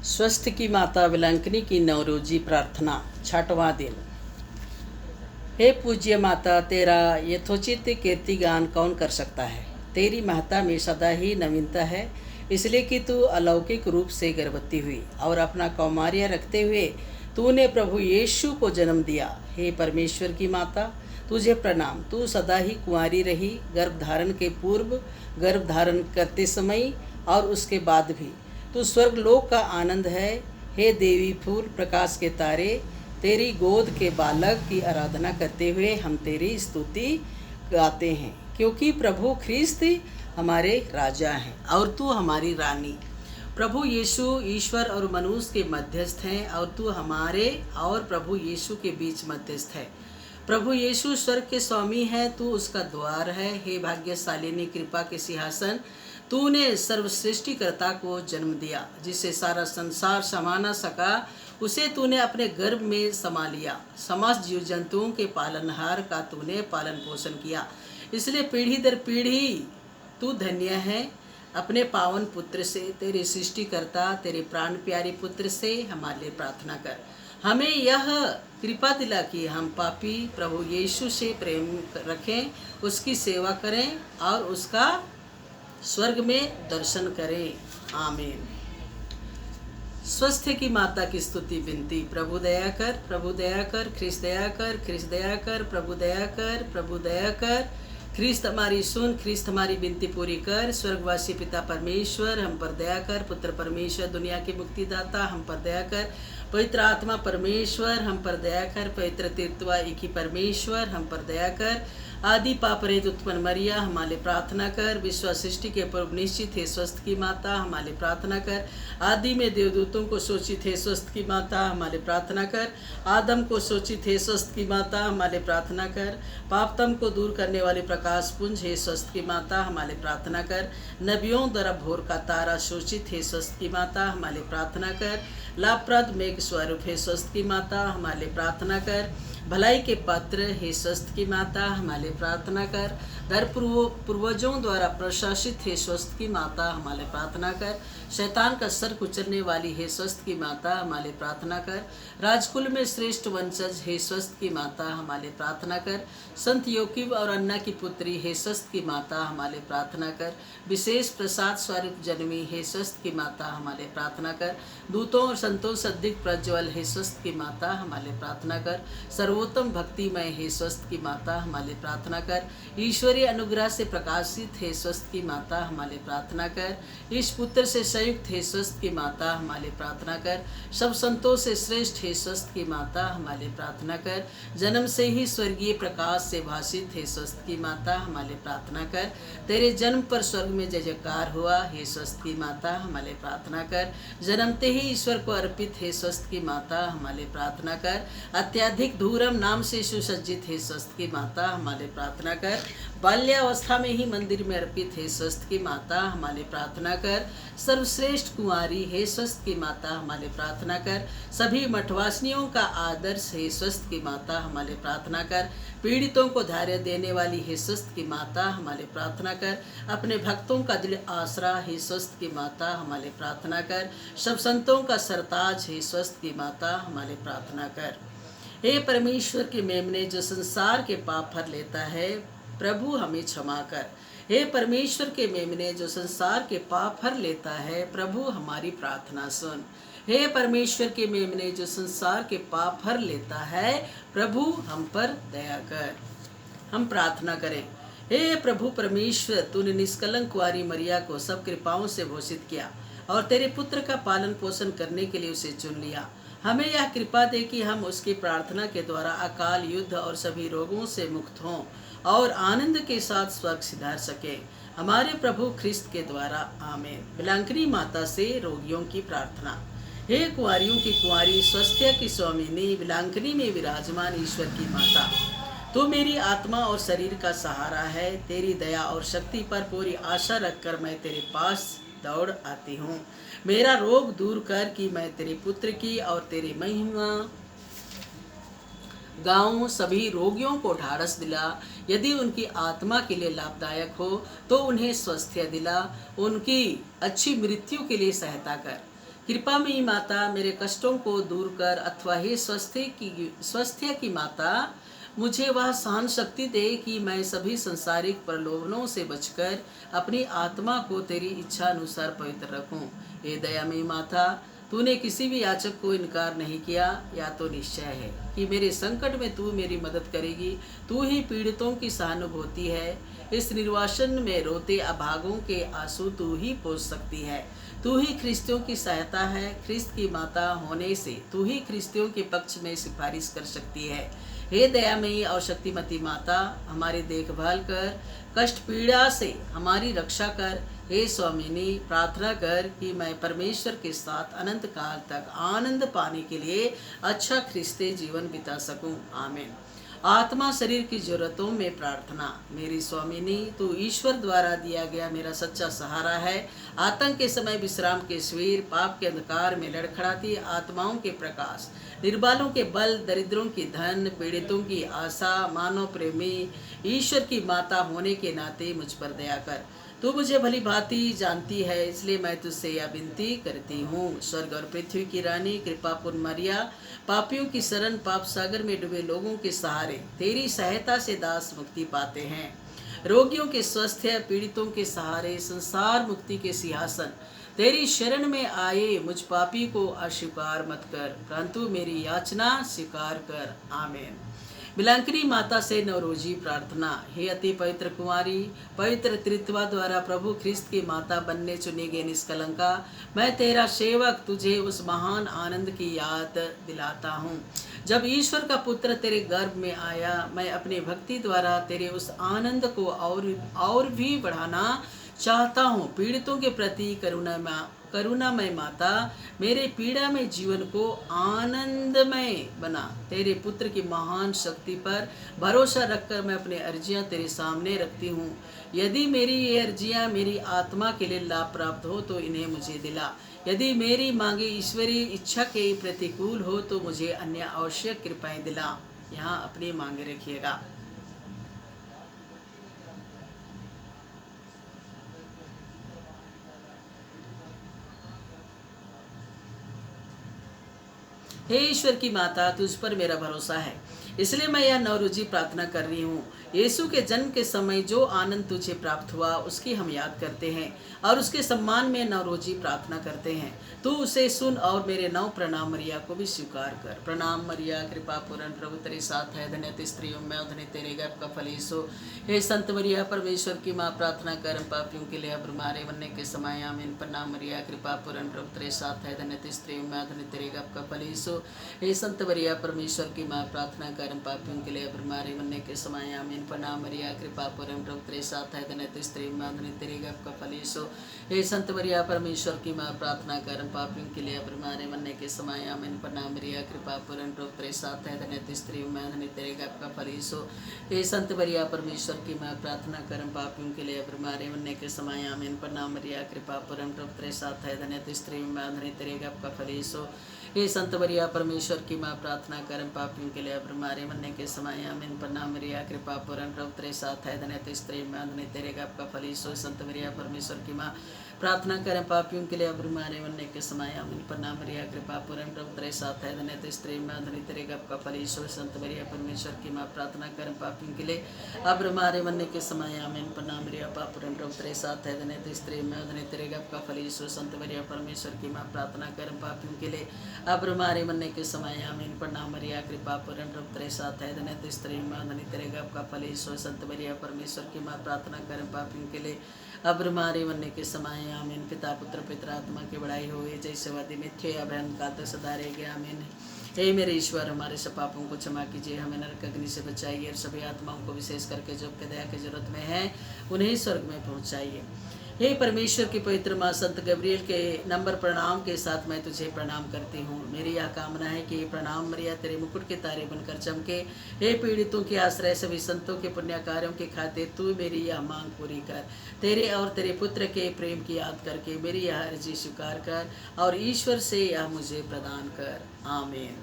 स्वस्थ की माता विलांकनी की नवरोजी प्रार्थना 6वां दिन। हे पूज्य माता, तेरा यथोचित कीर्तिगान कौन कर सकता है। तेरी महत्ता में सदा ही नवीनता है, इसलिए कि तू अलौकिक रूप से गर्भवती हुई और अपना कौमार्य रखते हुए तूने प्रभु यीशु को जन्म दिया। हे परमेश्वर की माता, तुझे प्रणाम। तू सदा ही कुंवारी रही, गर्भधारण के पूर्व, गर्भधारण करते समय और उसके बाद भी। तू स्वर्गलोक का आनंद है। हे देवी फूल प्रकाश के तारे, तेरी गोद के बालक की आराधना करते हुए हम तेरी स्तुति गाते हैं, क्योंकि प्रभु ख्रिस्त हमारे राजा हैं और तू हमारी रानी। प्रभु यीशु ईश्वर और मनुष्य के मध्यस्थ हैं और तू हमारे और प्रभु यीशु के बीच मध्यस्थ है। प्रभु यीशु स्वर्ग के स्वामी है, तू उसका द्वार है। हे भाग्यशालिनी कृपा के सिंहासन, तूने सर्वसृष्टिकर्ता को जन्म दिया, जिससे सारा संसार समा न सका, उसे तूने अपने गर्भ में समा लिया। समस्त जीव जंतुओं के पालनहार का तूने पालन पोषण किया, इसलिए पीढ़ी दर पीढ़ी तू धन्य है। अपने पावन पुत्र से, तेरे सृष्टिकर्ता, तेरे प्राण प्यारे पुत्र से हमारे लिए प्रार्थना कर। हमें यह कृपा दिला कि हम पापी प्रभु यीशु से प्रेम रखें, उसकी सेवा करें और उसका स्वर्ग में दर्शन करें। आमीन। स्वस्थ की माता की स्तुति विनती। प्रभु दया कर, प्रभु दया कर, ख्रिस्त दया कर, ख्रिस्त दया कर, प्रभु दया कर, प्रभु दया कर। ख्रिस्त हमारी सुन, ख्रिस्त हमारी विनती पूरी कर। स्वर्गवासी पिता परमेश्वर हम पर दया कर। पुत्र परमेश्वर दुनिया के मुक्तिदाता हम पर दया कर। पवित्र आत्मा परमेश्वर हम पर दया कर। पवित्र तीर्थवा एक ही परमेश्वर हम पर दया कर। आदि पाप रहित उत्पन्न मरिया हमारे प्रार्थना कर। विश्व सृष्टि के पूर्व निश्चित है स्वस्थ की माता हमारे प्रार्थना कर। आदि में देवदूतों को सोचित है स्वस्थ की माता हमारे प्रार्थना कर। आदम को सोचित है स्वस्थ की माता हमारे प्रार्थना कर। पापतम को दूर करने वाले प्रकाश पुंज है स्वस्थ की माता हमारे प्रार्थना कर। नबियों द्वारा भोर का तारा सोचित है स्वस्थ की माता हमारे प्रार्थना कर। लाभप्रद मेघ स्वरूप है स्वस्थ की माता हमारे प्रार्थना कर। भलाई के पात्र हे स्वस्थ की माता हमारे प्रार्थना कर। दर पूर्वजों द्वारा प्रशासित हे स्वस्थ की माता हमारे प्रार्थना कर। शैतान का सर कुचलने वाली हे स्वस्थ की माता हमारे प्रार्थना कर। राजकुल में श्रेष्ठ वंशज हे स्वस्थ की माता हमारे प्रार्थना कर। संत योकीब और अन्ना की पुत्री हे स्वस्थ की माता हमारे प्रार्थना कर। विशेष प्रसाद स्वरूप जन्मी हे स्वस्थ की माता हमारे प्रार्थना कर। दूतों और संतों से अधिक प्रज्वल हे स्वस्थ की माता हमारे प्रार्थना कर। सर्वोत्तम भक्तिमय हे स्वस्थ की माता हमारे प्रार्थना कर। ईश्वरीय अनुग्रह से प्रकाशित हे स्वस्थ की माता हमारे प्रार्थना कर। इस पुत्र से संयुक्त हे स्वस्थ की माता हमारे प्रार्थना कर। सब संतों से श्रेष्ठ हे स्वस्थ की माता हमारे प्रार्थना कर। जन्म से ही स्वर्गीय प्रकाश से भाषित हे स्वस्थ की माता हमारे प्रार्थना कर। तेरे जन्म पर स्वर्ग में जय जयकार हुआ हे स्वस्थ की माता हमारे प्रार्थना कर। जन्मते ही ईश्वर को अर्पित हे स्वस्थ की माता हमारे प्रार्थना कर। अत्याधिक धूरम नाम से सुसज्जित हे स्वस्थ की माता हमारे प्रार्थना कर। बाल्यावस्था में ही मंदिर में अर्पित हे स्वस्थ की माता हमारे प्रार्थना कर। सर्वश्रेष्ठ कुंवारी हे स्वस्थ की माता हमारे प्रार्थना कर। सभी मठवासिनियों का आदर्श हे स्वस्थ की माता हमारे प्रार्थना कर। पीड़ितों को धैर्य देने वाली हे स्वस्थ की माता हमारे प्रार्थना कर। अपने भक्तों का दिल आसरा हे स्वस्थ की माता हमारे प्रार्थना कर। सब संतों का सरताज हे स्वस्थ की माता हमारे प्रार्थना कर। हे परमेश्वर के मेमने जो संसार के पाप भर लेता है, प्रभु हमें क्षमा कर। हे परमेश्वर के मेमने जो संसार के पाप भर लेता है, प्रभु हमारी प्रार्थना सुन। हे परमेश्वर के मेमने जो संसार के पाप भर लेता है, प्रभु हम पर दया कर। हम प्रार्थना करें। हे प्रभु परमेश्वर, तूने निष्कलंक कुंवारी मरिया को सब कृपाओं से भूषित किया और तेरे पुत्र का पालन पोषण करने के लिए उसे चुन लिया। हमें यह कृपा दे कि हम उसकी प्रार्थना के द्वारा अकाल, युद्ध और सभी रोगों से मुक्त हों और आनंद के साथ स्वर्ग सिधार सके, हमारे प्रभु ख्रिस्त के द्वारा। आमीन। विलांकनी माता से रोगियों की प्रार्थना। हे कुंवारियों की कुंवारी, स्वास्थ्य की स्वामिनी, विलांकनी में विराजमान ईश्वर की माता, तू मेरी आत्मा और शरीर का सहारा है। तेरी दया और शक्ति पर पूरी आशा रखकर मैं तेरे पास दौड़ आती हूँ। मेरा रोग दूर कर कि मैं तेरे पुत्र की और तेरी महिमा गाँव। सभी रोगियों को ढाढ़स दिला, यदि उनकी आत्मा के लिए लाभदायक हो तो उन्हें स्वास्थ्य दिला, उनकी अच्छी मृत्यु के लिए सहायता कर। कृपामयी माता, मेरे कष्टों को दूर कर, अथवा हे स्वास्थ्य की माता, मुझे वह सहन शक्ति दे कि मैं सभी संसारिक प्रलोभनों से बचकर अपनी आत्मा को तेरी इच्छा अनुसार पवित्र रखूं। हे दयामयी माता, तूने किसी भी याचक को इनकार नहीं किया, या तो निश्चय है कि मेरे संकट में तू मेरी मदद करेगी। तू ही पीड़ितों की सहानुभूति है। इस निर्वासन में रोते अभागों के आंसू तू ही पोंछ सकती है। तू ही ख्रिस्तियों की सहायता है। ख्रिस्त की माता होने से तू ही ख्रिस्तियों के पक्ष में सिफारिश कर सकती है। हे दयामयी और शक्तिमती माता, हमारी देखभाल कर, कष्ट पीड़ा से हमारी रक्षा कर। हे स्वामिनी, प्रार्थना कर कि मैं परमेश्वर के साथ अनंत काल तक आनंद पाने के लिए अच्छा ख्रिस्ती जीवन बिता सकूं। आमीन। आत्मा शरीर की जरूरतों में प्रार्थना। मेरी स्वामिनी, तू ईश्वर द्वारा दिया गया मेरा सच्चा सहारा है। आतंक के समय विश्राम के शिविर, पाप के अंधकार में लड़खड़ाती आत्माओं के प्रकाश, निर्बलों के बल, दरिद्रों की धन, पीड़ितों की आशा, मानव प्रेमी ईश्वर की माता होने के नाते मुझ पर दया कर। तू मुझे भली भांति जानती है, इसलिए मैं तुझसे यह विनती करती हूँ। स्वर्ग और पृथ्वी की रानी, कृपापूर्ण मरिया, पापियों की शरण, पाप सागर में डूबे लोगों के सहारे तेरी सहायता से दास मुक्ति पाते हैं। रोगियों के स्वास्थ्य, पीड़ितों के सहारे, संसार मुक्ति के सिंहासन तेरी शरण में आए मुझ पापी को अस्वीकार मत कर, परंतु मेरी याचना स्वीकार कर। आमीन। बिलंकनी माता से नवरोजी प्रार्थना। हे अति पवित्र कुमारी, पवित्र त्रित्वा द्वारा प्रभु ख्रिस्त की माता बनने चुनी गई निष्कलंका, मैं तेरा सेवक तुझे उस महान आनंद की याद दिलाता हूँ जब ईश्वर का पुत्र तेरे गर्भ में आया। मैं अपनी भक्ति द्वारा तेरे उस आनंद को और भी बढ़ाना चाहता हूँ। पीड़ितों के प्रति करुणामय माता, मेरे पीड़ा में जीवन को आनंदमय बना। तेरे पुत्र की महान शक्ति पर भरोसा रखकर मैं अपनी अर्जियां तेरे सामने रखती हूँ। यदि मेरी ये अर्जियां मेरी आत्मा के लिए लाभ प्राप्त हो तो इन्हें मुझे दिला। यदि मेरी मांगे ईश्वरीय इच्छा के प्रतिकूल हो तो मुझे अन्य आवश्यक कृपाएं दिला। यहाँ अपनी मांगे रखिएगा। हे ईश्वर की माता, तुझ पर मेरा भरोसा है, इसलिए मैं यह नवरोजी प्रार्थना कर रही हूँ। यीशु के जन्म के समय जो आनंद तुझे प्राप्त हुआ उसकी हम याद करते हैं और उसके सम्मान में नवरोजी प्रार्थना करते हैं। तू उसे सुन और मेरे नौ प्रणाम मरिया को भी स्वीकार कर। प्रणाम मरिया, कृपा पूर्ण, प्रभु तेरे साथ है, धन्य तू स्त्रियों में और धन्य तेरे गर्भ का फल यीशु। हे संत मरिया, परमेश्वर की माँ, प्रार्थना कर पापियों के लिए अब हमारे मरने के समय। आमीन। प्रणाम मरिया, कृपा पूर्ण, प्रभु तेरे साथ है, धन्य तू स्त्रियों में और धन्य तेरे गर्भ का फल यीशु। हे संत मरिया, परमेश्वर की माँ, प्रार्थना कर पापियों के लिए अब हमारे मरने के समय। आमीन। प्रणाम मरिया, कृपा पूर्ण, प्रभु तेरे साथ है, धन्य तू स्त्रियों में और धन्य तेरे गर्भ का फल यीशु। हे संत मरिया, परमेश्वर की माँ, प्रार्थना कर पापियों के लिए अब हमारे मरने के समय। आमीन। प्रणाम मरिया, कृपा पूर्ण, प्रभु तेरे साथ है, धन्य तू स्त्रियों में और धन्य तेरे गर्भ का फल यीशु। हे संत मरिया, परमेश्वर की माँ, प्रार्थना कर पापियों के लिए अब हमारे मरने के समय। आमीन। प्रणाम मरिया, कृपा पूर्ण, प्रभु तेरे साथ है, धन्य तू स्त्रियों में और धन्य तेरे गर्भ का फल यीशु। हे संत मरिया, परमेश्वर की माँ, प्रार्थना कर पापियों के लिए अब हमारे मरने के समय। आमीन। प्रणाम मरिया, कृपा पूर्ण, प्रभु तेरे साथ है, धन्य तू स्त्रियों में और धन्य तेरे गर्भ का फल यीशु। संत मरिया, परमेश्वर की माँ, प्रार्थना करें पापियों के लिए अब हमारे मरने के समय। आमीन। प्रणाम मरिया, कृपा पूर्ण, प्रभु तेरे साथ है, धन्य तू स्त्रियों में और धन्य तेरे गर्भ का फल यीशु। संत मरिया, परमेश्वर की माँ, प्रार्थना करें पापियों के लिए अब हमारे मरने के समय। आमीन। प्रणाम मरिया, पाप पूर्ण, प्रभु तेरे साथ है, धन्य तू स्त्रियों में और धन्य तेरे गर्भ का फल यीशु। संत मरिया, परमेश्वर की माँ, प्रार्थना करें पापियों के लिए अब हमारे मरने के समय। आमीन। प्रणाम मरिया, कृपा पूर्ण, प्रभु तेरे साथ है, धन्य तू स्त्रियों में और धन्य तेरे गर्भ का फल यीशु। संत मरिया, परमेश्वर की माँ, प्रार्थना करें पापियों के लिए अब हमारे मरने के समय। आमीन। पिता पुत्र पवित्र आत्मा की बड़ाई हो, जैसे वादी मिथ्ये अभ्यंत काल तक सदा रहेगी। आमीन। हे मेरे ईश्वर, हमारे सब पापों को क्षमा कीजिए, हमें नरक अग्नि से बचाइए और सभी आत्माओं को विशेष करके जो आपके दया की जरूरत में है उन्हें स्वर्ग में पहुंचाइए। हे परमेश्वर की पवित्र माँ, संत गब्रियल के नंबर प्रणाम के साथ मैं तुझे प्रणाम करती हूँ। मेरी यह कामना है कि प्रणाम मरिया तेरे मुकुट के तारे बनकर चमके। हे पीड़ितों के आश्रय, सभी संतों के पुण्य कार्यों के खातिर तू मेरी यह मांग पूरी कर। तेरे और तेरे पुत्र के प्रेम की याद करके मेरी यह अर्जी स्वीकार कर और ईश्वर से यह मुझे प्रदान कर। आमीन।